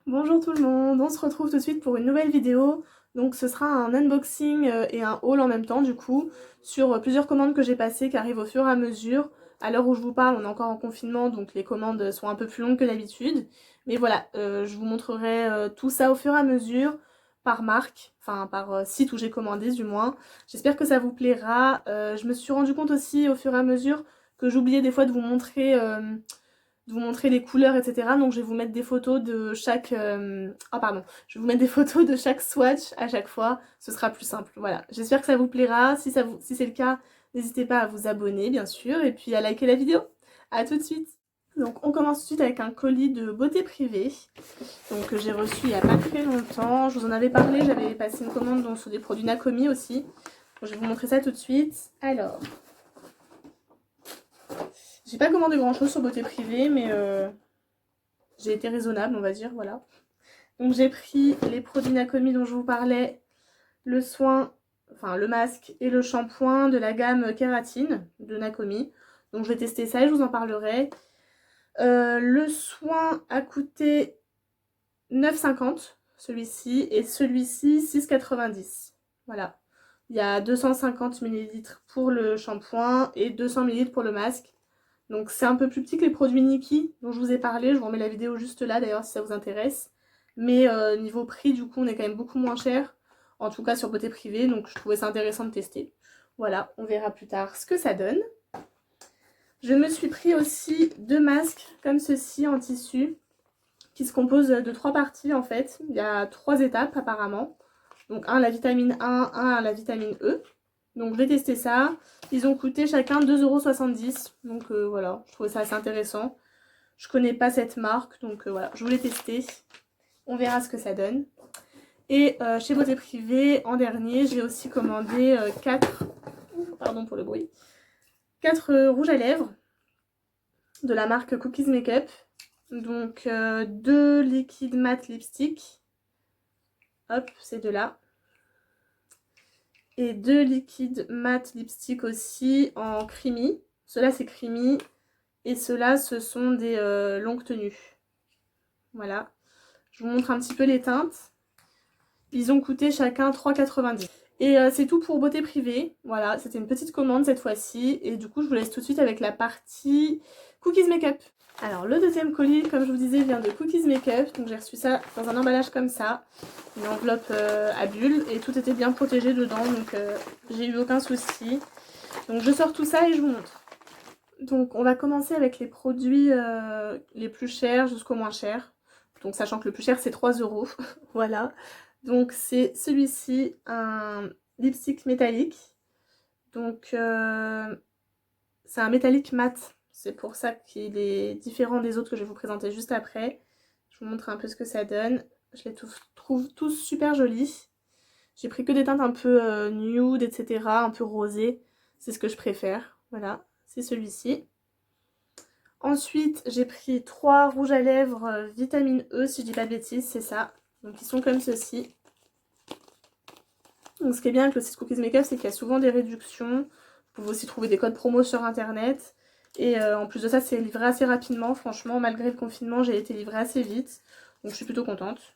Bonjour tout le monde, on se retrouve tout de suite pour une nouvelle vidéo. Donc ce sera un unboxing et un haul en même temps du coup sur plusieurs commandes que j'ai passées qui arrivent au fur et à mesure. À l'heure où je vous parle, on est encore en confinement donc les commandes sont un peu plus longues que d'habitude. Mais voilà, je vous montrerai tout ça au fur et à mesure par marque, enfin par site où j'ai commandé du moins. J'espère que ça vous plaira. Je me suis rendu compte aussi au fur et à mesure que j'oubliais des fois de vous montrer les couleurs, etc. Donc je vais vous mettre des photos de chaque... Ah pardon, je vais vous mettre des photos de chaque swatch à chaque fois, ce sera plus simple. Voilà, j'espère que ça vous plaira. Si c'est le cas, n'hésitez pas à vous abonner, bien sûr, et puis à liker la vidéo. A tout de suite. Donc on commence tout de suite avec un colis de beauté privée, donc que j'ai reçu il n'y a pas très longtemps. Je vous en avais parlé, j'avais passé une commande donc, sur des produits Nakomi aussi. Donc, je vais vous montrer ça tout de suite. Alors, j'ai pas commandé grand chose sur beauté privée, mais j'ai été raisonnable, on va dire, voilà. Donc j'ai pris les produits Nakomi dont je vous parlais, le soin, enfin le masque et le shampoing de la gamme Kératine de Nakomi. Donc je vais tester ça et je vous en parlerai. Le soin a coûté 9,50 celui-ci et celui-ci 6,90. Voilà. Il y a 250 ml pour le shampoing et 200 ml pour le masque. Donc c'est un peu plus petit que les produits Niki dont je vous ai parlé. Je vous remets la vidéo juste là d'ailleurs si ça vous intéresse. Mais niveau prix du coup on est quand même beaucoup moins cher. En tout cas sur beauté privée. Donc je trouvais ça intéressant de tester. Voilà, on verra plus tard ce que ça donne. Je me suis pris aussi deux masques comme ceci en tissu qui se composent de trois parties en fait. Il y a trois étapes apparemment. Donc un la vitamine 1, un la vitamine E. Donc je vais tester ça. Ils ont coûté chacun 2,70 €. Donc voilà, je trouvais ça assez intéressant. Je connais pas cette marque, donc voilà, je voulais tester. On verra ce que ça donne. Et chez Beauté Privée, en dernier, j'ai aussi commandé 4, pardon pour le bruit, 4 rouges à lèvres de la marque Cookies Makeup. Donc 2 liquides mat lipstick. Hop, ces deux-là. Et 2 liquides mat lipstick aussi en creamy. Ceux-là, c'est creamy. Et ceux-là, ce sont des longues tenues. Voilà. Je vous montre un petit peu les teintes. Ils ont coûté chacun 3,90 €. Et c'est tout pour beauté privée. Voilà, c'était une petite commande cette fois-ci. Et du coup, je vous laisse tout de suite avec la partie Cookies Makeup. Alors, le deuxième colis, comme je vous disais, vient de Cookies Makeup. Donc, j'ai reçu ça dans un emballage comme ça. Une enveloppe à bulles. Et tout était bien protégé dedans. Donc, j'ai eu aucun souci. Donc, je sors tout ça et je vous montre. Donc, on va commencer avec les produits les plus chers jusqu'au moins cher. Donc, sachant que le plus cher, c'est 3 €. Voilà. Donc, c'est celui-ci, un lipstick métallique. Donc, c'est un métallique mat. C'est pour ça qu'il est différent des autres que je vais vous présenter juste après. Je vous montre un peu ce que ça donne. Je les trouve tous super jolis. J'ai pris que des teintes un peu nude, etc. Un peu rosé. C'est ce que je préfère. Voilà, c'est celui-ci. Ensuite, j'ai pris 3 rouges à lèvres vitamine E, si je dis pas de bêtises, c'est ça. Donc, ils sont comme ceci. Donc, ce qui est bien avec le site Cookies Makeup, c'est qu'il y a souvent des réductions. Vous pouvez aussi trouver des codes promo sur internet. Et en plus de ça, c'est livré assez rapidement. Franchement, malgré le confinement, j'ai été livrée assez vite. Donc, je suis plutôt contente.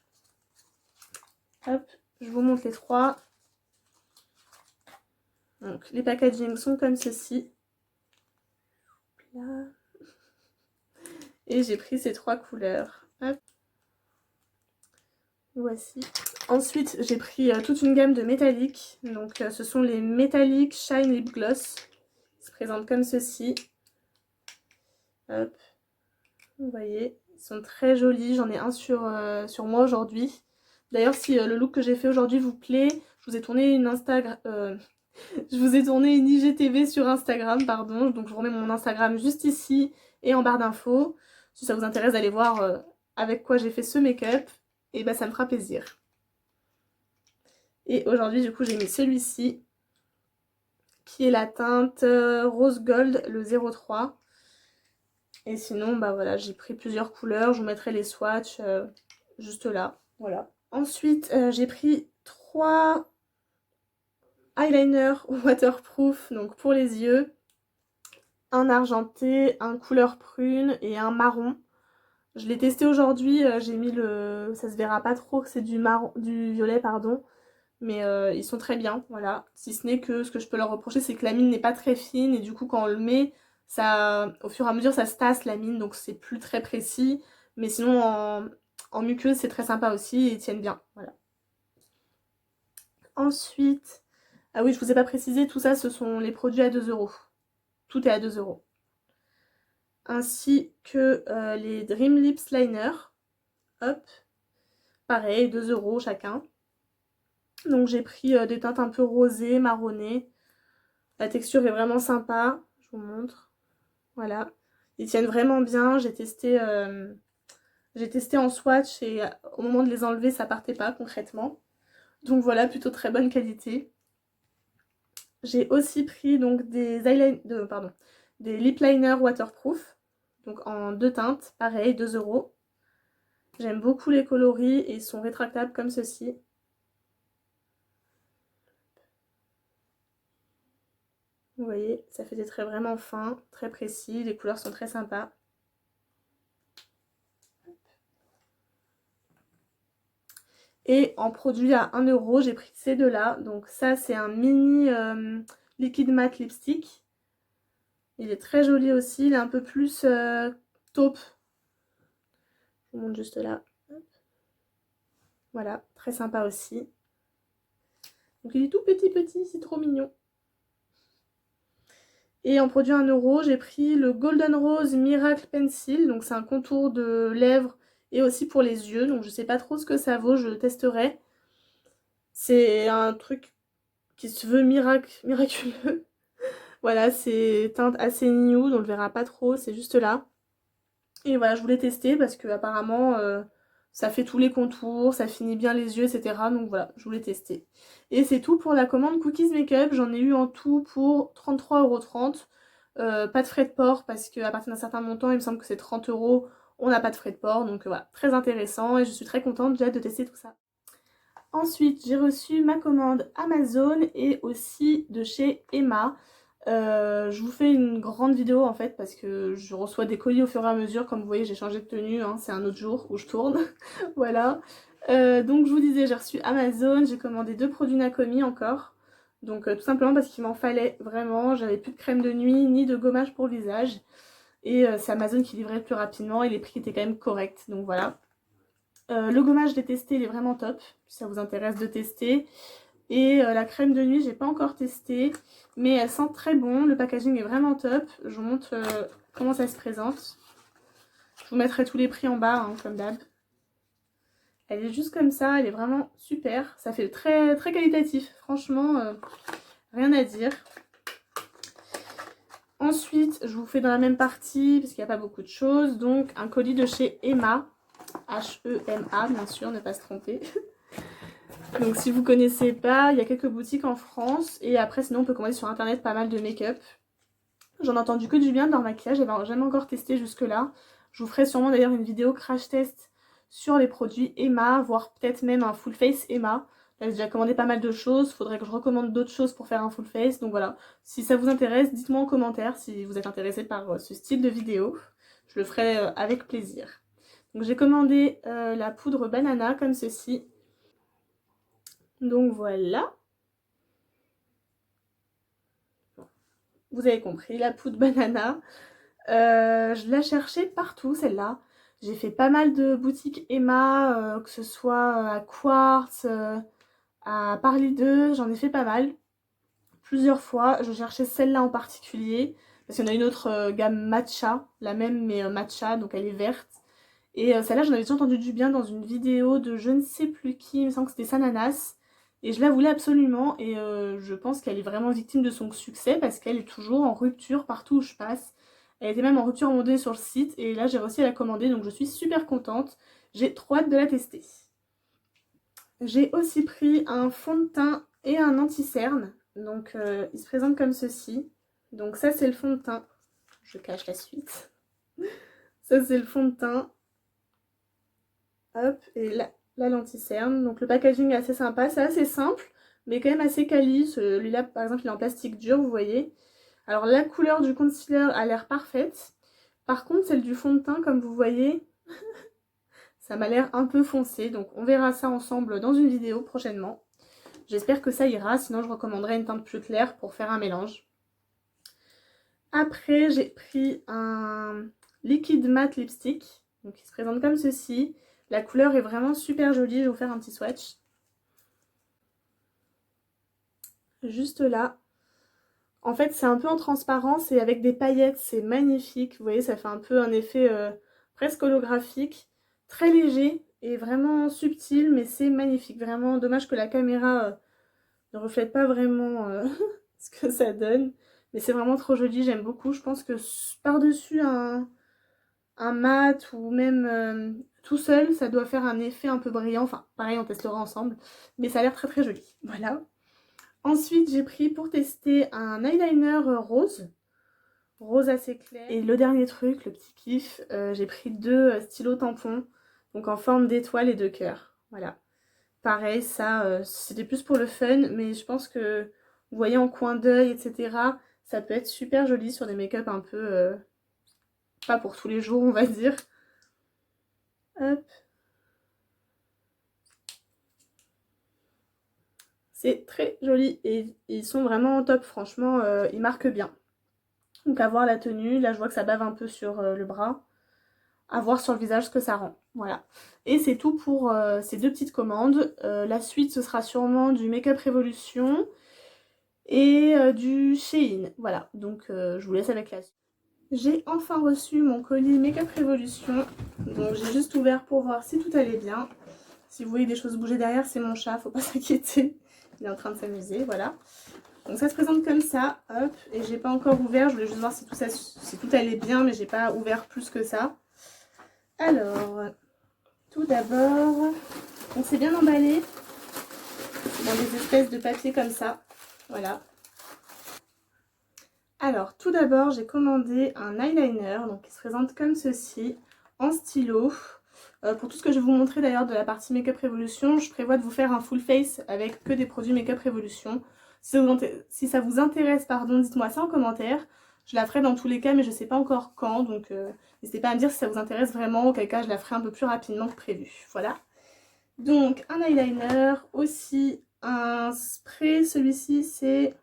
Hop, je vous montre les trois. Donc, les packagings sont comme ceci. Là. Et j'ai pris ces trois couleurs. Hop. Voici. Ensuite, j'ai pris toute une gamme de métalliques. Donc, ce sont les métalliques Shine Lip Gloss. Ils se présentent comme ceci. Hop. Vous voyez, ils sont très jolis. J'en ai un sur moi aujourd'hui. D'ailleurs, si le look que j'ai fait aujourd'hui vous plaît, je vous ai tourné une je vous ai tourné une IGTV sur Instagram, pardon. Donc, je vous remets mon Instagram juste ici et en barre d'infos. Si ça vous intéresse d'aller voir avec quoi j'ai fait ce make-up, et ben ça me fera plaisir. Et aujourd'hui, du coup, j'ai mis celui-ci, qui est la teinte Rose Gold, le 03. Et sinon, bah voilà, j'ai pris plusieurs couleurs. Je vous mettrai les swatchs juste là. Voilà. Ensuite, j'ai pris 3 eyeliners waterproof, donc pour les yeux. Un argenté, un couleur prune et un marron. Je l'ai testé aujourd'hui, j'ai mis le... Ça se verra pas trop que c'est du marron, du violet, pardon. Mais ils sont très bien, voilà. Si ce n'est que ce que je peux leur reprocher, c'est que la mine n'est pas très fine. Et du coup, quand on le met, ça, au fur et à mesure, ça se tasse la mine. Donc c'est plus très précis. Mais sinon, en muqueuse, c'est très sympa aussi. Et ils tiennent bien, voilà. Ensuite... Ah oui, je vous ai pas précisé, tout ça, ce sont les produits à 2 €. Tout est à 2 €. Ainsi que les Dream Lips Liner. Hop, pareil, 2 € chacun. Donc j'ai pris des teintes un peu rosées, marronnées. La texture est vraiment sympa, je vous montre. Voilà, ils tiennent vraiment bien. J'ai testé en swatch et au moment de les enlever, ça partait pas concrètement. Donc voilà, plutôt très bonne qualité. J'ai aussi pris donc des lip liners waterproof, donc en 2 teintes, pareil, 2 €. J'aime beaucoup les coloris et ils sont rétractables comme ceci. Vous voyez, ça fait des traits vraiment fins, très précis, les couleurs sont très sympas. Et en produit à 1 €, j'ai pris ces deux-là. Donc ça, c'est un mini liquid matte lipstick. Il est très joli aussi, il est un peu plus taupe. Je vous montre juste là. Voilà, très sympa aussi. Donc il est tout petit, c'est trop mignon. Et en produit à 1 €, j'ai pris le Golden Rose Miracle Pencil. Donc c'est un contour de lèvres et aussi pour les yeux. Donc je sais pas trop ce que ça vaut, je testerai. C'est un truc qui se veut miraculeux. Voilà, c'est teinte assez nude, on le verra pas trop, c'est juste là. Et voilà, je voulais tester parce que apparemment ça fait tous les contours, ça finit bien les yeux, etc. Donc voilà, je voulais tester. Et c'est tout pour la commande Cookies Makeup. J'en ai eu en tout pour 33,30 €. Pas de frais de port parce qu'à partir d'un certain montant, il me semble que c'est 30 €. On n'a pas de frais de port, donc voilà, très intéressant et je suis très contente, j'ai hâte de tester tout ça. Ensuite, j'ai reçu ma commande Amazon et aussi de chez Emma. Je vous fais une grande vidéo en fait parce que je reçois des colis au fur et à mesure. Comme vous voyez, j'ai changé de tenue, hein, c'est un autre jour où je tourne. Voilà. Donc je vous disais, j'ai reçu Amazon, j'ai commandé 2 produits Nakomi encore. Donc tout simplement parce qu'il m'en fallait vraiment. J'avais plus de crème de nuit ni de gommage pour le visage. Et c'est Amazon qui livrait le plus rapidement et les prix étaient quand même corrects. Donc voilà. Le gommage, je l'ai testé, il est vraiment top, si ça vous intéresse de tester. Et la crème de nuit, j'ai pas encore testé, mais elle sent très bon. Le packaging est vraiment top. Je vous montre comment ça se présente. Je vous mettrai tous les prix en bas, hein, comme d'hab. Elle est juste comme ça, elle est vraiment super. Ça fait très, très qualitatif, franchement, rien à dire. Ensuite, je vous fais dans la même partie, parce qu'il n'y a pas beaucoup de choses, donc un colis de chez Emma. H-E-M-A, bien sûr, ne pas se tromper. Donc si vous connaissez pas, il y a quelques boutiques en France. Et après, sinon, on peut commander sur internet pas mal de make-up. J'en ai entendu que du bien de leur maquillage, j'avais jamais encore testé jusque-là. Je vous ferai sûrement d'ailleurs une vidéo crash test sur les produits Emma, voire peut-être même un full face Emma. Là, j'ai déjà commandé pas mal de choses, faudrait que je recommande d'autres choses pour faire un full face. Donc voilà, si ça vous intéresse, dites-moi en commentaire si vous êtes intéressé par ce style de vidéo. Je le ferai avec plaisir. Donc j'ai commandé la poudre banana comme ceci. Donc voilà. Vous avez compris, la poudre banana. Je la cherchais partout, celle-là. J'ai fait pas mal de boutiques Emma, que ce soit à Quartz, à Parly 2, j'en ai fait pas mal. Plusieurs fois, je cherchais celle-là en particulier, parce qu'il y en a une autre gamme matcha, la même mais matcha, donc elle est verte. Et celle-là, j'en avais déjà entendu du bien dans une vidéo de je ne sais plus qui, il me semble que c'était Sananas. Et je la voulais absolument et je pense qu'elle est vraiment victime de son succès parce qu'elle est toujours en rupture partout où je passe. Elle était même en rupture à un moment donné sur le site et là j'ai réussi à la commander donc je suis super contente. J'ai trop hâte de la tester. J'ai aussi pris un fond de teint et un anti-cerne. Donc il se présente comme ceci. Donc ça c'est le fond de teint. Je cache la suite. Ça c'est le fond de teint. Hop, et là, la lentille-cerne. Donc le packaging est assez sympa, c'est assez simple, mais quand même assez quali. Celui-là, par exemple, il est en plastique dur, vous voyez. Alors la couleur du concealer a l'air parfaite. Par contre, celle du fond de teint, comme vous voyez, Ça m'a l'air un peu foncé, donc on verra ça ensemble dans une vidéo prochainement. J'espère que ça ira, sinon je recommanderais une teinte plus claire pour faire un mélange. Après, j'ai pris un liquide matte lipstick, donc il se présente comme ceci. La couleur est vraiment super jolie, je vais vous faire un petit swatch. Juste là. En fait, c'est un peu en transparence et avec des paillettes, c'est magnifique. Vous voyez, ça fait un peu un effet presque holographique, très léger et vraiment subtil, mais c'est magnifique. Vraiment dommage que la caméra ne reflète pas vraiment ce que ça donne. Mais c'est vraiment trop joli, j'aime beaucoup. Je pense que par-dessus un mat ou même tout seul, ça doit faire un effet un peu brillant. Enfin, pareil, on testera ensemble. Mais ça a l'air très très joli. Voilà. Ensuite, j'ai pris pour tester un eyeliner rose assez clair. Et le dernier truc, le petit kiff, j'ai pris deux stylos tampons, donc en forme d'étoile et de cœur. Voilà. Pareil, ça, c'était plus pour le fun, mais je pense que, vous voyez, en coin d'œil, etc., ça peut être super joli sur des make-up un peu, pas pour tous les jours, on va dire. Hop. C'est très joli et ils sont vraiment top, franchement, ils marquent bien. Donc à voir la tenue, là je vois que ça bave un peu sur le bras. À voir sur le visage ce que ça rend. Voilà. Et c'est tout pour ces deux petites commandes. La suite ce sera sûrement du Make Up Revolution et du Shein. Voilà, donc je vous laisse avec la suite. J'ai enfin reçu mon colis Make Up Revolution. Donc j'ai juste ouvert pour voir si tout allait bien. Si vous voyez des choses bouger derrière, c'est mon chat, faut pas s'inquiéter. Il est en train de s'amuser, voilà. Donc ça se présente comme ça, hop, et j'ai pas encore ouvert, je voulais juste voir si tout allait bien, mais j'ai pas ouvert plus que ça. Alors, tout d'abord, on s'est bien emballé dans des espèces de papier comme ça, voilà. Alors, tout d'abord, j'ai commandé un eyeliner, donc qui se présente comme ceci, en stylo. Pour tout ce que je vais vous montrer d'ailleurs de la partie Make Up Revolution, je prévois de vous faire un full face avec que des produits Make Up Revolution. Si ça vous intéresse, pardon, dites-moi ça en commentaire. Je la ferai dans tous les cas, mais je ne sais pas encore quand, donc n'hésitez pas à me dire si ça vous intéresse vraiment, auquel cas je la ferai un peu plus rapidement que prévu. Voilà. Donc, un eyeliner, aussi un spray, celui-ci c'est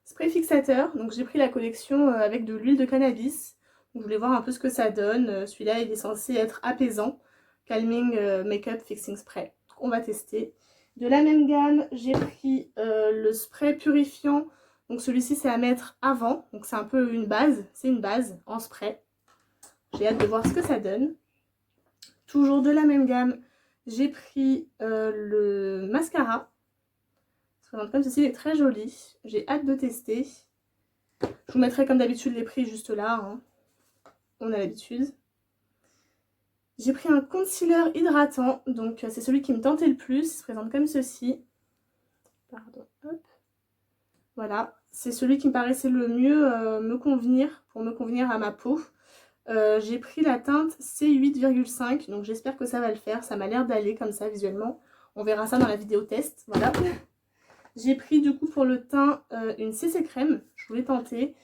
spray fixateur. Donc j'ai pris la collection avec de l'huile de cannabis. Donc, je voulais voir un peu ce que ça donne. Celui-là, il est censé être apaisant. Calming Makeup Fixing Spray. Donc, on va tester. De la même gamme, j'ai pris le spray purifiant. Donc celui-ci, c'est à mettre avant. Donc c'est un peu une base. C'est une base en spray. J'ai hâte de voir ce que ça donne. Toujours de la même gamme, j'ai pris le mascara. Ça se présente comme ceci, il est très joli. J'ai hâte de tester. Je vous mettrai comme d'habitude les prix juste là. Hein. On a l'habitude. J'ai pris un concealer hydratant, donc c'est celui qui me tentait le plus. Il se présente comme ceci. Pardon, hop. Voilà, c'est celui qui me paraissait le mieux pour me convenir à ma peau. J'ai pris la teinte C8,5, donc j'espère que ça va le faire. Ça m'a l'air d'aller comme ça visuellement. On verra ça dans la vidéo test, voilà. J'ai pris du coup pour le teint une CC crème, je voulais tenter.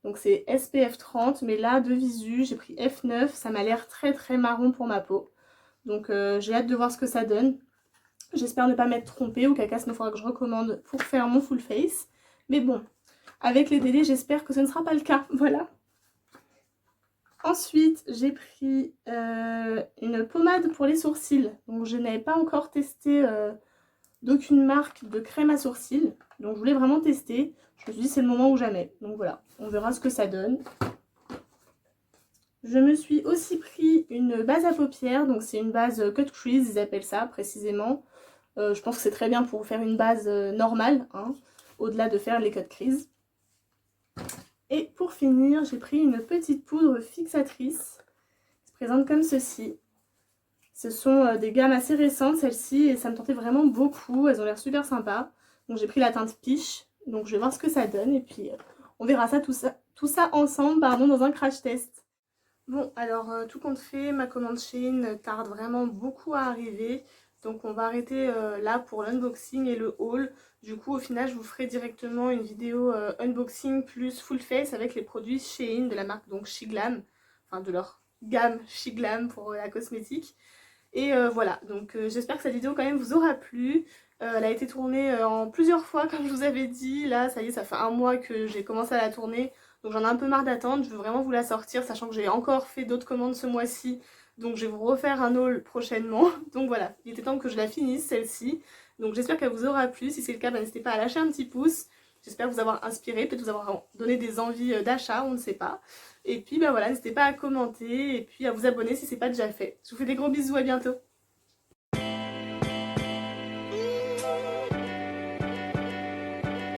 Donc c'est SPF 30, mais là de visu, j'ai pris F9, ça m'a l'air très très marron pour ma peau. Donc j'ai hâte de voir ce que ça donne. J'espère ne pas m'être trompée, auquel cas il faudra que je recommande pour faire mon full face. Mais bon, avec les délais, j'espère que ce ne sera pas le cas, voilà. Ensuite, j'ai pris une pommade pour les sourcils. Donc je n'avais pas encore testé d'aucune marque de crème à sourcils. Donc je voulais vraiment tester. Je me suis dit c'est le moment ou jamais. Donc voilà, on verra ce que ça donne. Je me suis aussi pris une base à paupières. Donc c'est une base cut crease, ils appellent ça précisément. Je pense que c'est très bien pour faire une base normale, hein, au-delà de faire les cut crease. Et pour finir, j'ai pris une petite poudre fixatrice. Elle se présente comme ceci. Ce sont des gammes assez récentes, celles-ci, et ça me tentait vraiment beaucoup. Elles ont l'air super sympas. Donc j'ai pris la teinte Peach. Donc je vais voir ce que ça donne. Et puis on verra ça, tout ça ensemble, pardon, dans un crash test. Bon, alors tout compte fait, ma commande Shein tarde vraiment beaucoup à arriver. Donc on va arrêter là pour l'unboxing et le haul. Du coup au final je vous ferai directement une vidéo unboxing plus full face avec les produits Shein de la marque donc Shiglam. Enfin de leur gamme Chic Glam pour la cosmétique. Et voilà, donc j'espère que cette vidéo quand même vous aura plu. Elle a été tournée en plusieurs fois comme je vous avais dit. Là ça y est, ça fait un mois que j'ai commencé à la tourner. Donc j'en ai un peu marre d'attendre, je veux vraiment vous la sortir, sachant que j'ai encore fait d'autres commandes ce mois-ci. Donc je vais vous refaire un haul prochainement. Donc voilà, il était temps que je la finisse celle-ci. Donc j'espère qu'elle vous aura plu. Si c'est le cas, n'hésitez pas à lâcher un petit pouce. J'espère vous avoir inspiré, peut-être vous avoir donné des envies d'achat, on ne sait pas. Et puis bah voilà, n'hésitez pas à commenter et puis à vous abonner si c'est pas déjà fait. Je vous fais des gros bisous, à bientôt.